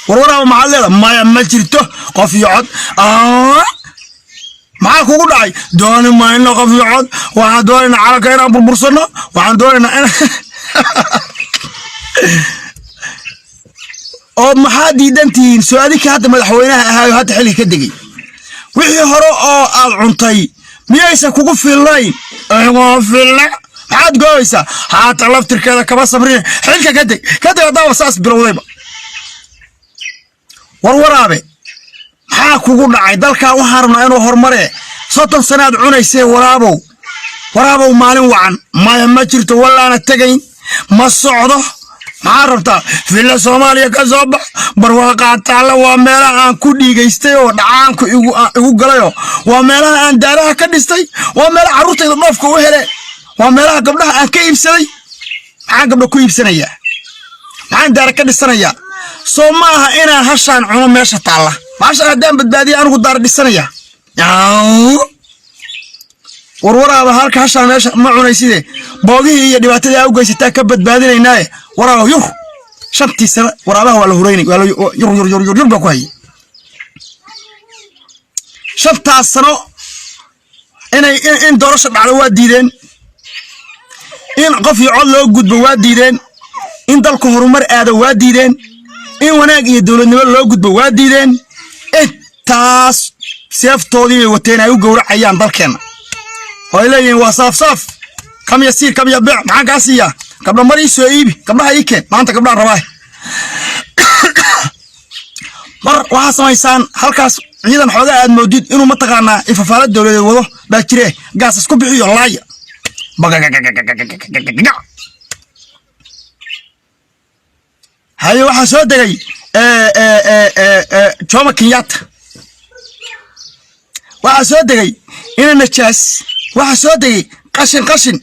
waraaba maxalleeda ma jirto qof iyo cod maxaa kugu dhacay dooni mayno qof iyo cod waxaan doonaynaa calanka inaan burbursano waxaan doonaynaa in oo maxaa diidantihiin su'aalika hadda madaxweynaha ahaayo hadda xilli ka degay wixii hore oo aad cuntay miyaysan kugu filnayn ugu filna maxaad gooysaa haata laftirkeeda kaba sabrin xilka ka deg haddaba saas bilowdayba warwaraabe maxaa kugu dhacay dalkan waxaan rabnaa inuu horumare 30 sanaad cunaysay waraabow maalin wacan ma jirto walaana tagayn ma socdo maxaa rabtaa filla Soomaaliya ka soo bax barwaaqa taala waa meelaha aan ku dhiigaystay oo dhacaanku igu galayo waa meelaha aan daaraha ka dhistay waa meelaha carruurtayda dhoofka u hele waa meelaha gabdhaha aan ka iibsaday maxaan gabdho ku iibsanaya maxaan daara ka dhisanaya soo maaha inaan hashaan cuno meesha taala maasha haddaan badbaadiyo anigu daara dhisanaya warwaraaba halka hashaan meesha ma cunayside boogihii iyo dhibaatadii ay u geysataa ka badbaadinaynaa waraabo yur shantii sano waraabaha waa la hureynay waa yur ba ku hay shantaas sano in doorasho dhacdo waa diideen in qof iyo cod loo gudbo waa diideen in dalku horumar aado waa diideen in wanaag iyo dawladnimo loo gudbo waa diideen intaas seeftoodii wateen ay u gowracayaan dalkeena oo ilayeen waa saaf kam yasiir kam yabic maxaa kaasiya qabla mari soo iibi qablaha ikeen maanta qablaha rabaa mar waxa samaysan halkaas ciidan xoogaa aad moodid inuu ma taqaanaa ifafaalad dawladeed wado baa jire gaas isku bixiyo laaya hayo waxa soo degay Jomo Kenyatta waxa soo degay ina najaas waxa soo degay qashin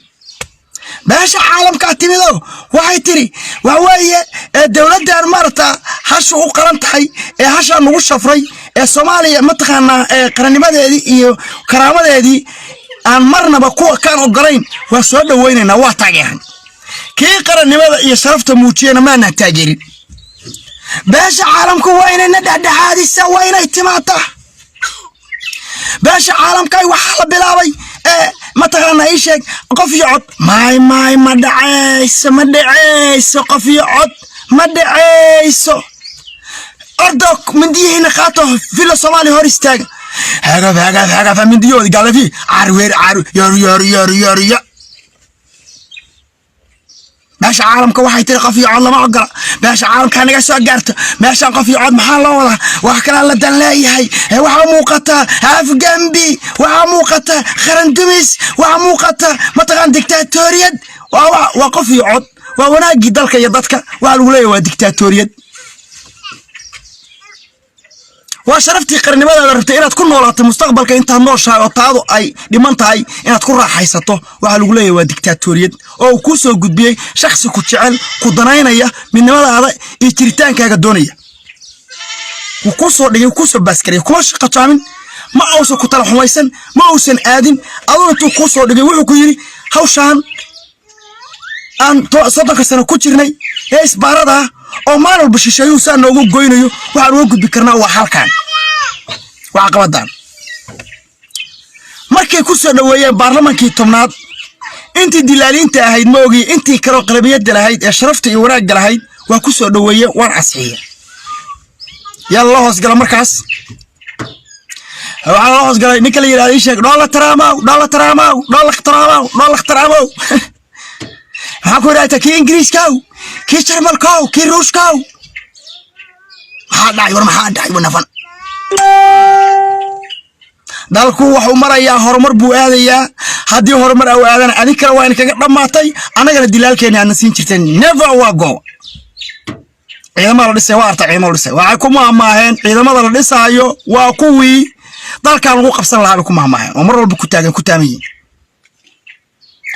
باش عالم كاتميدو waxay tiri waa waaye dawladdan marta hashu u qaran tahay hasha nagu shafray Soomaaliya ma taqaana qarannimadeedii iyo karaamadeedii aan marnaba ku kaan ogolayn waa soo dhaweynayna waa taageeran kii qarannimada iyo sharafta muujiyana ma na taageerin باش عالمku waa inay dhadhaxaadisa waa inay timaata باش عالمkay waxa la bilaabay ما تغنى أي شيء قفي عط ماي ما دعيس قفي عط ما دعيس أردك من دي هنا خاطه في الصومالي هورستاج هقف من ديو قال فيه عارو يا باش عالم كواحد تلقى في عالم عقرة باش عالم كان يسوع قرت باش قفي عاد محل والله وحكنا الله دلائي هاي وعموقته هاف جنبي وعموقته خرندمس وعموقته ما تغان دكتاتوريد وقفي عاد وناجي دلك يضتك وعلولي ودكتاتوريد وشرفتي قرني ماذا رفتي إن تكون نولات المستقبل كأنت نوشها وطاعو أي لمنتهاي إن تكون راح حيسته وعلولي ودكتاتوريد أو كوسو قد بيه شخص كتشعل قدناين إياه من ماذا هذا يتريتان كاقدونية وكوسو باسكري وكوش قطعمين ما أوسو كتال حويسن ما أوسن آدم أظن تو كوسو لقي وحكو يري هاوشان أن صدق سنة كتيرني هيس باردها oo maal walba shisheeyo saan ugu goynayo waxaan ugu gudbi karnaa waa halkan waxa qabadan markay ku soo dhaweeyeen baarlamaankii 10aad intii dilaaliinta ahayd ma ogi intii karo qalbiyada lahayd ee sharafta iyo wanaagga lahayd waa ku soo dhaweeyeen waan asxiye yalla hoos gala markaas waxa hoos galay ninka la yiraahdo sheeg doola taraamaw ها كوريتا كي إنجليز كاو كي شرمال كاو كي روش كاو هذا يورم هذا يونفن دالكو وحو مريا هرمر بو آديا هادي هرمر أو آدان أدي كلا وين كرماتي أنا قال دلال كيني أنا سين شرتين never واقو إذا ما رد سوار تعي ما رد سوار وعكم معهن إذا ما رد سايو وقوي دالك أنا وقف سنة لعبكم معهن ومرة بكتاجن كتامين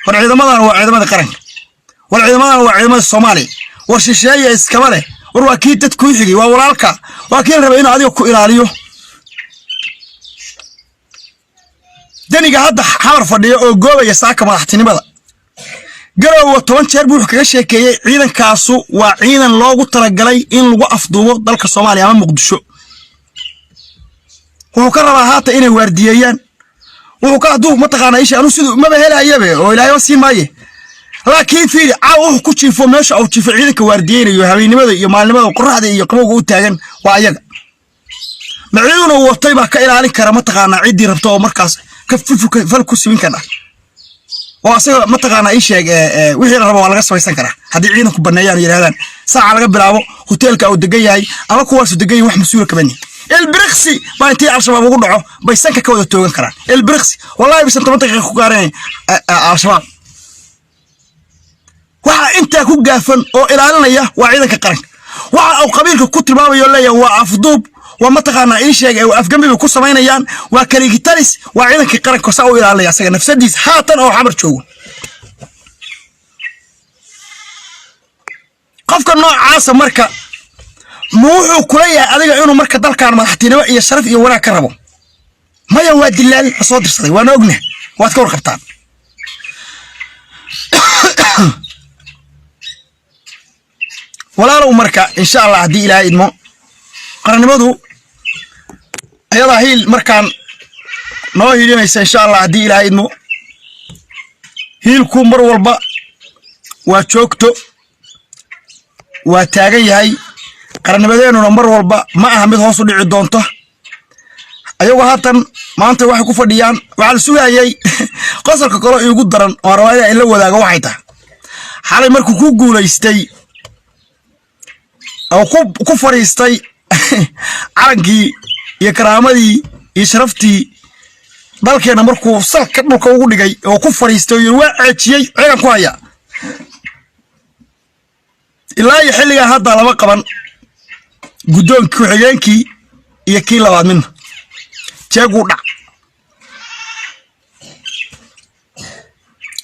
والعيد ما هو عيد ما ذكرن والعيد ما هو عيد ما الصومالي والشيء إسكمله وروكيد تكويحي وورالك وكيل ربعين هذه وكو إلاليو daniga hadda xamar fadhiyo oo goobaya saaka madaxtinimada garow 10 jeer buu kaga sheekeeyay ciidankaasu waa ciidan loogu talagalay in lagu afduubo dalka Soomaaliya ama Muqdisho wuxuu ka rabaa haata inay waardiyeeyaan wuxuu ka haduu ma taqaana isha anu sidoo ma helayabe oo ilaahay si maaye laakiin fiiri wuxuu ku jiifo meesha oo jiifo ciidanka waardiyeynayo habeenimada iyo maalinimada qorraxda iyo qabowga u taagan waa ayaga maciiduna watay baa ka ilaalin kara ma taqaana cidii rabto oo markaas ka fal ku simin kana oo asaga ma taqaana ay sheeg wixii la rabo waa laga samaysan karaa hadii ciidanku baneeyaan yiraahdaan saaca laga bilaabo hoteelka uu degan yahay ama kuwaas u degan yahay wax masuul ka bani البرخسي ما انتي على شباب ugu dhaco bay sanka ka wada toogan karaan البرخسي wallahi bisan 10 daqiiqo ku gaareen al shabaab waxa inta ku gaafan oo ilaalinaya waa ciidanka qaranka waxa uu qabiilka ku tilmaamayo leeyahay waa afduub waa ma taqaana ay sheegay oo afgambi ku sameynayaan waa kaligitaris waa ciidanka qaranka saa u ilaalinaya asaga nafsadiis haatan oo xamar joogo qofka noocaas marka muxuu kula yahay adiga inuu marka dalkaan madaxtinimo iyo sharaf iyo wanaag ka rabo maya waa dilaal soo dirsaday waan ognahay waad ka warqabtaan walaalow marka insha Allah hadii ilaahay idmo qarannimadu ayada hiil markaan noo hiilinaysa insha Allah hadii ilaahay idmo hiilku mar walba waa joogto waa taagan yahay qarnimadeenu mar walba ma aha mid hoos u dhici doonto ayagoo haatan maanta waxay ku fadhiyaan waxa la sugayay qosolka kale igu daran oo rawaayada in la wadaago waxay tahay xalay markuu ku guuleystay oo ku fariistay carankii iyo karaamadii iyo sharaftii dalkeena markuu salka dhulka ugu dhigay oo ku fariistay iyo waa ceejiyay ciidan ku haya ilaa xilliga hadda lama qaban guddoonka ku xigeenkii iyo kii labaad min jeegu dhac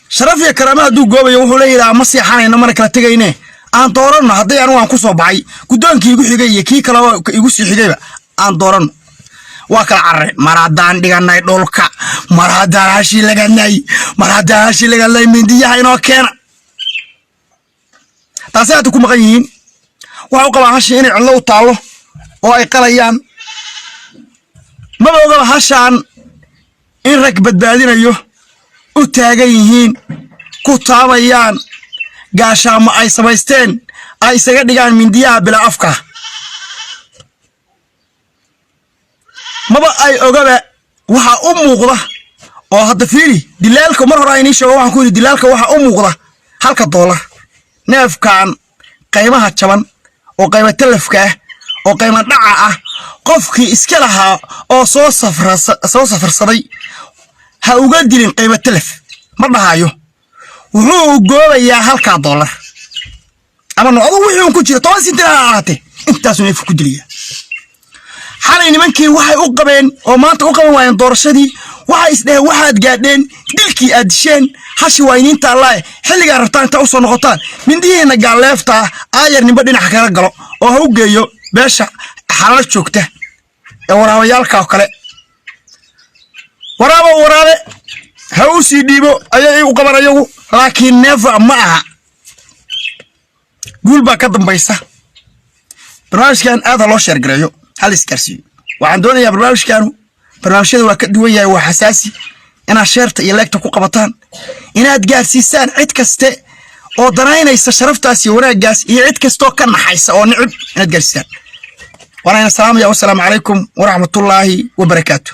sharaf iyo karaama haduu goobayo wuxuu leeyahay ma siixanayna mar kala tagayne aan doorano haday anu aan ku soo baxay guddoonkii igu xigay iyo kii kale igu sii xigayba aan doorano waa kala carreen maradaan dhiganay dhulka maradaan hashi laganay mindiyaha inoo keena taasi aad ku maqan yihiin waxa qaba hashi inay cilo u taalo oo ay qalayaan ma oga hashaan in rag badbaadinayo u taagan yihiin ku taabayaan gaashaamo ay samaysteen ay isaga dhigaan mindiyaha bila afka maba ay ogaba waxa u muuqda oo hadda fiiri dilaalka mar hore ay sheego waxaan ku yiri dilaalka waxa u muuqda $1 neefkan qiimaha jaban oo qiimo talafka oo qiimo dhaca ah qofkii iska lahaa oo soo safarsaday ha uga dilin qiimo talaf ma dhahayo wuxuu goobayaa $1 ama noocdo wixii ku jira 10 senti ahaatee intaas neef ku diliya xalay nimankii waxay u qabeen oo maanta u qaban waayeen doorashadii waxay isdhaheen waxaad gaadheen dilkii aad disheen hashi wayniinta Allah xilliga rabtaan inta u soo noqotaan mindihiina gaaleefta aayar nimba dhinac kala galo oo ha u geeyo beesha xalal joogta ee waraabayaalka kale waraabe ha u sii dhiibo ayay u qabanayo laakiin never ma aha gulba ka dambaysa barnaamijkan aad loo share gareeyo hal iskarsiyo waxaan doonayaa barnaamijyada waa ka duwan yahay waa xasaasi inaad sheerta iyo leegta ku qabataan inaad gaarsiisaan cid kaste oo danaynaysa sharaftaas iyo wanaaggaas iyo cid kasto ka naxaysa oo nicib inaad gaarsiisaan. Wa alaykum salaam wa rahmatullahi wa barakatuh.